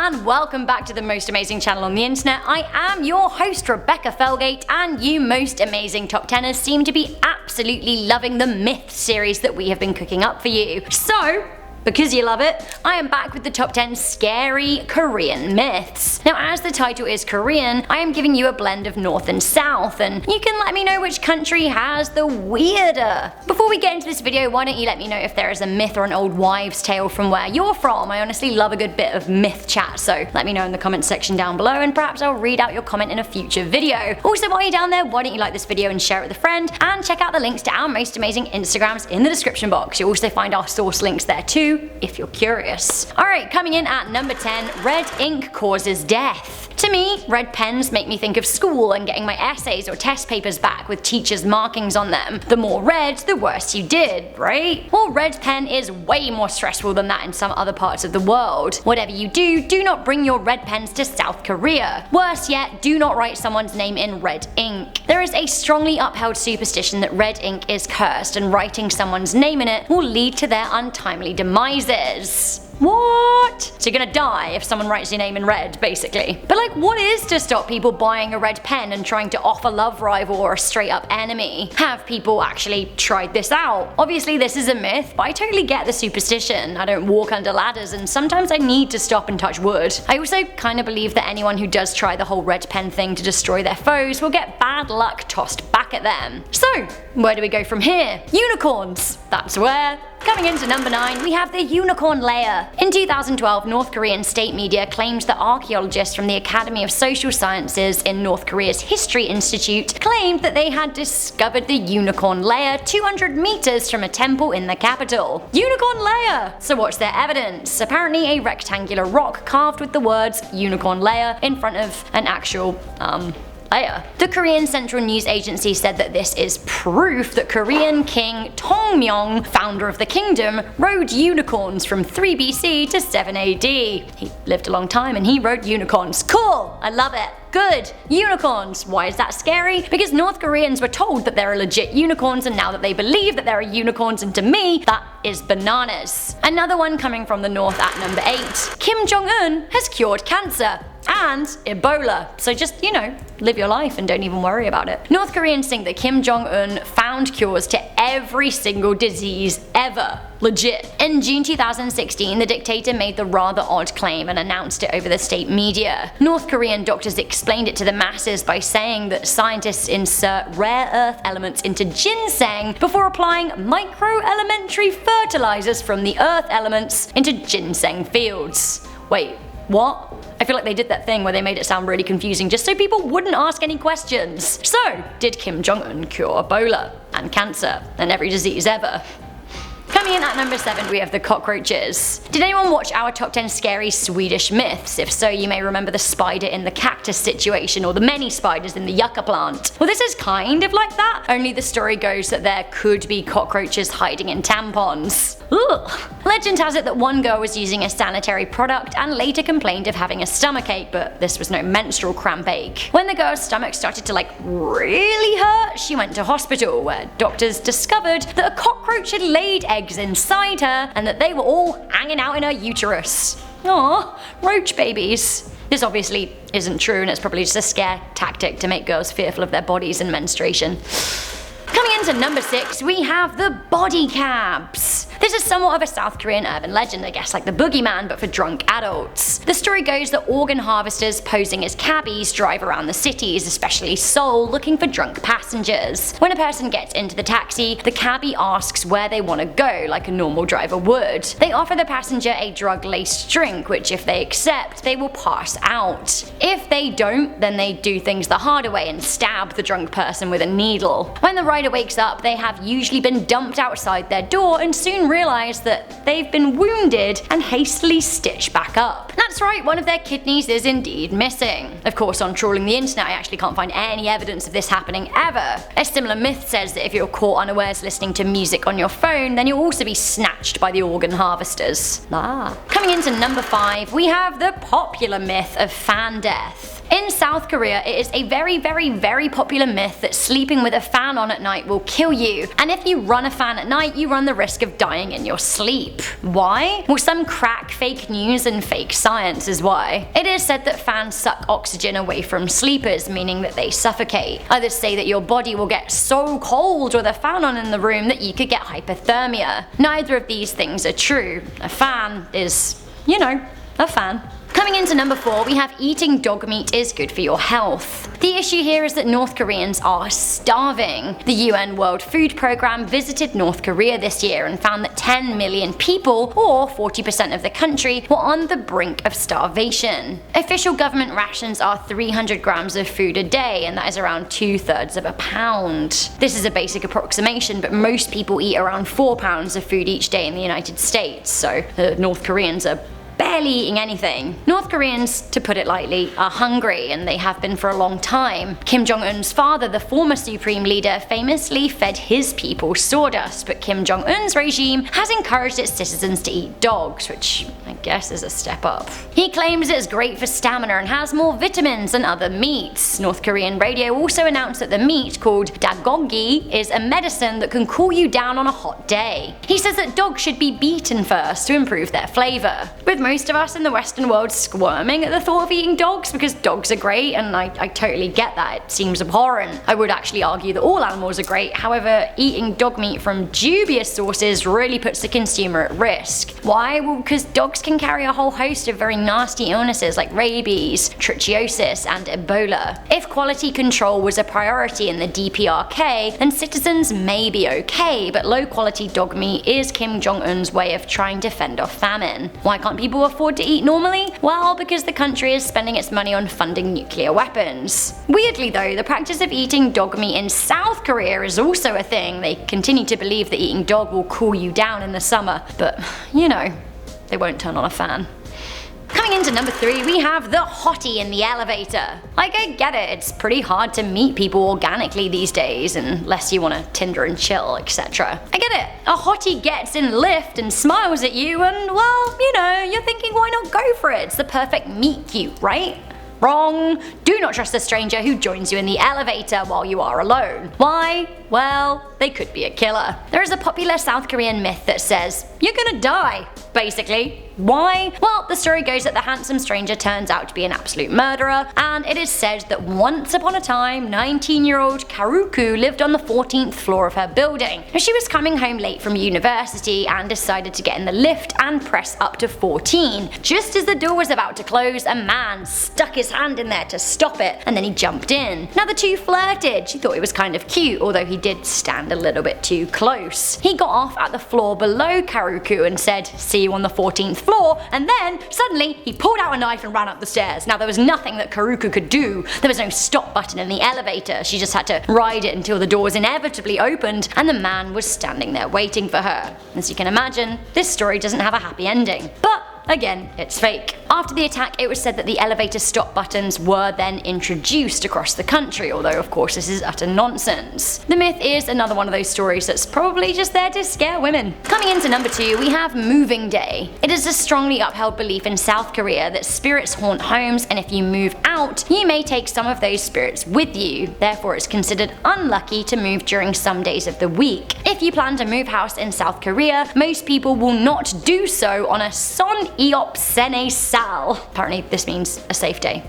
and welcome back to the most amazing channel on the internet. I am your host, Rebecca Felgate, and you most amazing top 10ers seem to be absolutely loving the myth series that we have been cooking up for you. So, because you love it, I am back with the top 10 scary Korean myths. Now, as the title is Korean, I am giving you a blend of North and South, and you can let me know which country has the weirder. Before we get into this video, why don't you let me know if there is a myth or an old wives' tale from where you're from? I honestly love a good bit of myth chat, so let me know in the comments section down below, and perhaps I'll read out your comment in a future video. Also, while you're down there, why don't you like this video and share it with a friend, and check out the links to our most amazing Instagrams in the description box. You'll also find our source links there too, if you're curious. Alright, coming in at number 10, red ink causes death. To me, red pens make me think of school and getting my essays or test papers back with teachers' markings on them. The more red, the worse you did, right? Well, red pen is way more stressful than that in some other parts of the world. Whatever you do, do not bring your red pens to South Korea. Worse yet, do not write someone's name in red ink. There is a strongly upheld superstition that red ink is cursed, and writing someone's name in it will lead to their untimely demises. What? So you're gonna die if someone writes your name in red, basically. But like, what is to stop people buying a red pen and trying to off a love rival or a straight up enemy? Have people actually tried this out? Obviously this is a myth, but I totally get the superstition. I don't walk under ladders, and sometimes I need to stop and touch wood. I also kinda believe that anyone who does try the whole red pen thing to destroy their foes will get bad luck tossed back at them. So, where do we go from here? Unicorns! That's where. Coming into number 9, we have the unicorn layer. In 2012, North Korean state media claimed that archaeologists from the Academy of Social Sciences in North Korea's History Institute claimed that they had discovered the unicorn layer 200 meters from a temple in the capital. Unicorn layer! So what's their evidence? Apparently a rectangular rock carved with the words unicorn layer in front of an actual, layer. The Korean Central News Agency said that this is proof that Korean King Tongmyong, founder of the kingdom, rode unicorns from 3 BC to 7 AD. He lived a long time and he rode unicorns. Cool! I love it. Good! Unicorns! Why is that scary? Because North Koreans were told that there are legit unicorns, and now that they believe that there are unicorns, and to me, that is bananas. Another one coming from the north at number 8. Kim Jong-un has cured cancer. And Ebola. So just, live your life and don't even worry about it. North Koreans think that Kim Jong-un found cures to every single disease ever. Legit. In June 2016, the dictator made the rather odd claim and announced it over the state media. North Korean doctors explained it to the masses by saying that scientists insert rare earth elements into ginseng before applying micro-elementary fertilizers from the earth elements into ginseng fields. Wait, what? I feel like they did that thing where they made it sound really confusing just so people wouldn't ask any questions. So, did Kim Jong-un cure Ebola and cancer and every disease ever? Coming in at number 7, we have the cockroaches. Did anyone watch our top 10 scary Swedish myths? If so, you may remember the spider in the cactus situation, or the many spiders in the yucca plant. Well, this is kind of like that, only the story goes that there could be cockroaches hiding in tampons. Ugh. Legend has it that one girl was using a sanitary product and later complained of having a stomachache, but this was no menstrual cramp ache. When the girl's stomach started to really hurt, she went to hospital, where doctors discovered that a cockroach had laid eggs inside her and that they were all hanging out in her uterus. Aww, roach babies. This obviously isn't true, and it's probably just a scare tactic to make girls fearful of their bodies and menstruation. Coming into number 6, we have the body cabs. This is somewhat of a South Korean urban legend, I guess, like the boogeyman, but for drunk adults. The story goes that organ harvesters posing as cabbies drive around the cities, especially Seoul, looking for drunk passengers. When a person gets into the taxi, the cabbie asks where they want to go, like a normal driver would. They offer the passenger a drug-laced drink, which if they accept, they will pass out. If they don't, then they do things the harder way and stab the drunk person with a needle. When the rider wakes up, they have usually been dumped outside their door and soon realize that they've been wounded and hastily stitched back up. That's right, one of their kidneys is indeed missing. Of course, on trawling the internet, I actually can't find any evidence of this happening ever. A similar myth says that if you're caught unawares listening to music on your phone, then you'll also be snatched by the organ harvesters. Coming into number 5, we have the popular myth of fan death. In South Korea, it is a very popular myth that sleeping with a fan on at night will kill you, and if you run a fan at night, you run the risk of dying in your sleep. Why? Well, some crack fake news and fake science is why. It is said that fans suck oxygen away from sleepers, meaning that they suffocate. Others say that your body will get so cold with a fan on in the room that you could get hypothermia. Neither of these things are true. A fan is, you know, a fan. Coming into number 4, we have eating dog meat is good for your health. The issue here is that North Koreans are starving. The UN World Food Programme visited North Korea this year and found that 10 million people, or 40% of the country, were on the brink of starvation. Official government rations are 300 grams of food a day, and that is around 2/3 of a pound. This is a basic approximation, but most people eat around 4 pounds of food each day in the United States, so the North Koreans are barely eating anything. North Koreans, to put it lightly, are hungry, and they have been for a long time. Kim Jong-un's father, the former supreme leader, famously fed his people sawdust, but Kim Jong-un's regime has encouraged its citizens to eat dogs, which I guess is a step up. He claims it's great for stamina and has more vitamins than other meats. North Korean radio also announced that the meat, called dagogi, is a medicine that can cool you down on a hot day. He says that dogs should be beaten first to improve their flavour. With most of us in the Western world squirming at the thought of eating dogs because dogs are great, and I totally get that, it seems abhorrent. I would actually argue that all animals are great, however, eating dog meat from dubious sources really puts the consumer at risk. Why? Well, because dogs can carry a whole host of very nasty illnesses like rabies, trichiosis, and Ebola. If quality control was a priority in the DPRK, then citizens may be okay, but low quality dog meat is Kim Jong-un's way of trying to fend off famine. Why can't people afford to eat normally? Well, because the country is spending its money on funding nuclear weapons. Weirdly though, the practice of eating dog meat in South Korea is also a thing. They continue to believe that eating dog will cool you down in the summer, but you know, they won't turn on a fan. Coming into number 3, we have the hottie in the elevator. Like, I get it, it's pretty hard to meet people organically these days, unless you want to Tinder and chill, etc. I get it, a hottie gets in lift and smiles at you and, well, you know, you're thinking why not go for it, it's the perfect meet cute, right? Wrong! Do not trust a stranger who joins you in the elevator while you are alone. Why? Well, they could be a killer. There is a popular South Korean myth that says, you're gonna die, basically. Why? Well, the story goes that the handsome stranger turns out to be an absolute murderer, and it is said that once upon a time, 19-year-old Karuku lived on the 14th floor of her building. She was coming home late from university and decided to get in the lift and press up to 14. Just as the door was about to close, a man stuck his hand in there to stop it, and then he jumped in. Now the two flirted. She thought it was kind of cute, although he did stand a little bit too close. He got off at the floor below Karuku and said, "See you on the 14th floor," and then suddenly he pulled out a knife and ran up the stairs. Now there was nothing that Karuku could do. There was no stop button in the elevator. She just had to ride it until the doors inevitably opened and the man was standing there waiting for her. As you can imagine, this story doesn't have a happy ending. But again, it's fake. After the attack, it was said that the elevator stop buttons were then introduced across the country, although of course this is utter nonsense. The myth is another one of those stories that's probably just there to scare women. Coming into number 2, we have Moving Day. It is a strongly upheld belief in South Korea that spirits haunt homes, and if you move out, you may take some of those spirits with you. Therefore, it's considered unlucky to move during some days of the week. If you plan to move house in South Korea, most people will not do so on a Son Eop Sene Sal. Apparently this means a safe day.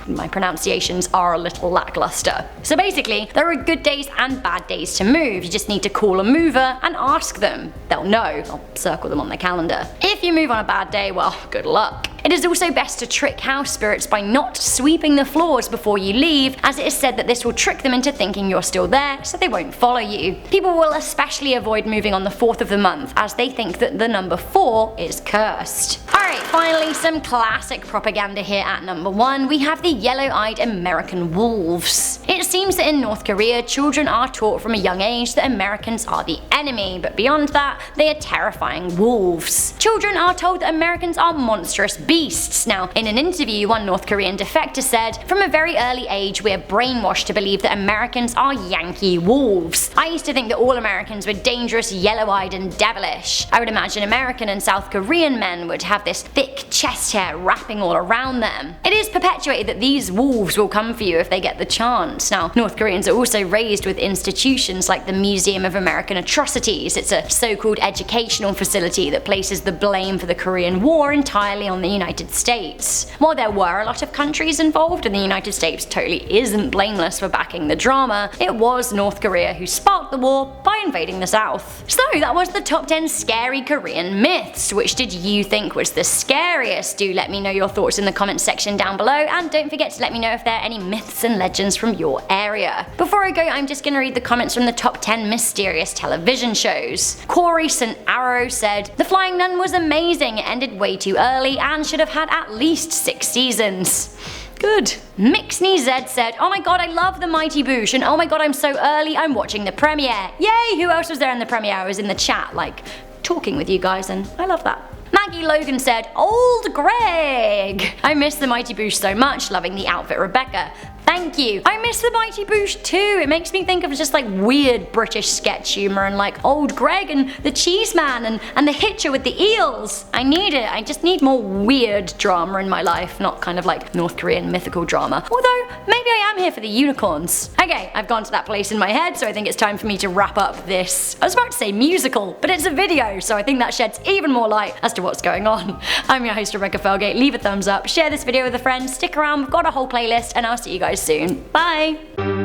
My pronunciations are a little lackluster. So basically, there are good days and bad days to move. You just need to call a mover and ask them. They'll know. I'll circle them on their calendar. If you move on a bad day, well, good luck. It is also best to trick house spirits by not sweeping the floors before you leave, as it is said that this will trick them into thinking you're still there, so they won't follow you. People will especially avoid moving on the 4th of the month, as they think that the number 4 is cursed. Alright, finally some classic propaganda here at number 1. We have the yellow-eyed American wolves. It seems that in North Korea, children are taught from a young age that Americans are the enemy, but beyond that, they are terrifying wolves. Children are told that Americans are monstrous beasts. Now, in an interview, one North Korean defector said, "From a very early age, we are brainwashed to believe that Americans are Yankee wolves. I used to think that all Americans were dangerous, yellow-eyed, and devilish. I would imagine American and South Korean men would have this thick chest hair wrapping all around them. It is perpetuated that these wolves will come for you if they get the chance." Now, North Koreans are also raised with institutions like the Museum of American Atrocities. It's a so-called educational facility that places the blame for the Korean War entirely on the United States. While there were a lot of countries involved, and the United States totally isn't blameless for backing the drama, it was North Korea who sparked the war by invading the South. So that was the top 10 scary Korean myths. Which did you think was the scariest? Do let me know your thoughts in the comments section down below, and don't forget to let me know if there are any myths and legends from your area. Before I go, I'm just gonna read the comments from the top 10 mysterious television shows. Corey St. Arrow said, "The Flying Nun was amazing, it ended way too early and should have had at least 6 seasons. Good." Mixney Z said, "Oh my god, I love The Mighty Boosh, and oh my god, I'm so early, I'm watching the premiere. Yay!" Who else was there in the premiere? I was in the chat, like, talking with you guys, and I love that. Maggie Logan said, "Old Greg! I miss The Mighty Boosh so much, loving the outfit, Rebecca." Thank you. I miss The Mighty Boosh too. It makes me think of just like weird British sketch humor and like Old Greg and the Cheese Man and the Hitcher with the eels. I need it. I just need more weird drama in my life, not kind of like North Korean mythical drama. Although, maybe I am here for the unicorns. Okay, I've gone to that place in my head, so I think it's time for me to wrap up this, I was about to say musical, but it's a video, so I think that sheds even more light as to what's going on. I'm your host, Rebecca Felgate. Leave a thumbs up, share this video with a friend, stick around, we've got a whole playlist, and I'll see you guys soon. Bye!